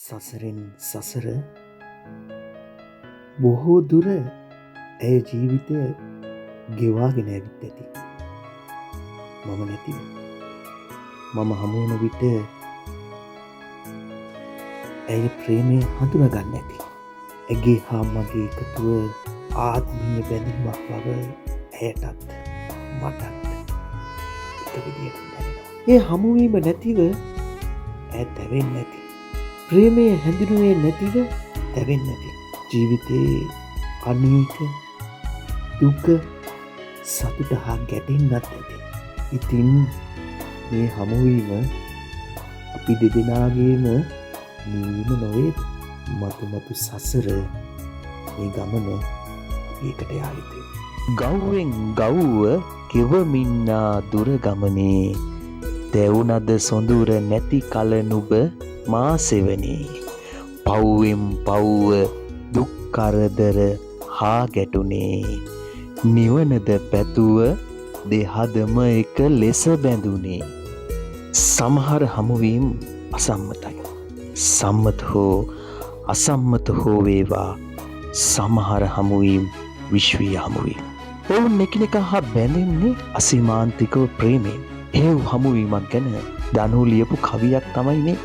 සසරෙන් සසර බොහෝ දුර ඇය ජීවිතය ගෙවාගෙන ඇවිත් ඇති. මම නැතිව මම හමුවන විට ඇය ප්‍රේමය හඳුනගන්න ඇති. ඇගේ හා මගේ එකතුව ආත්මීය බැඳීමක් බව ඇයටත් මටත් එක විදියට දැනෙනවා. ඒ හමුවීම නැතිව ඇය තැවෙන්නේ නැති. ප්‍රේමය හැඳිනුවේ නැතිව තැවෙන්නේ නැති. ජීවිතයේ අනේක දුක සතුට හා ගැටෙන්නත් ඇති. ඉතින් මේ හමුවීම අපි දෙදෙනාගේම නිවීම නොවේද? මතු සසර මේ ගමන ඒකට යා යුතුයි. ගව්වෙන් ගව්ව කෙවමින්නා දුර ගමනේ දැවුනද සොඳුර නැති කල නුඹ මා සෙවනේ. පව්වෙන් පව්ව දුක් කරදර හා ගැටුනේ. නිවනද පැතුව දෙහදම එක ලෙස බැඳුනේ. සමහර හමුවීම් අසම්මතයි. සම්මත හෝ අසම්මත හෝ වේවා, සමහර හමුවීම් විශ්වීය හමුවීම්. ඔවුන් එකිනෙකා හා බැඳෙන්නේ අසීමාන්තිකව ප්‍රේමයෙන්. ඒ හමුවීමක් ගැන දනු ලියපු කවියක් තමයි මේ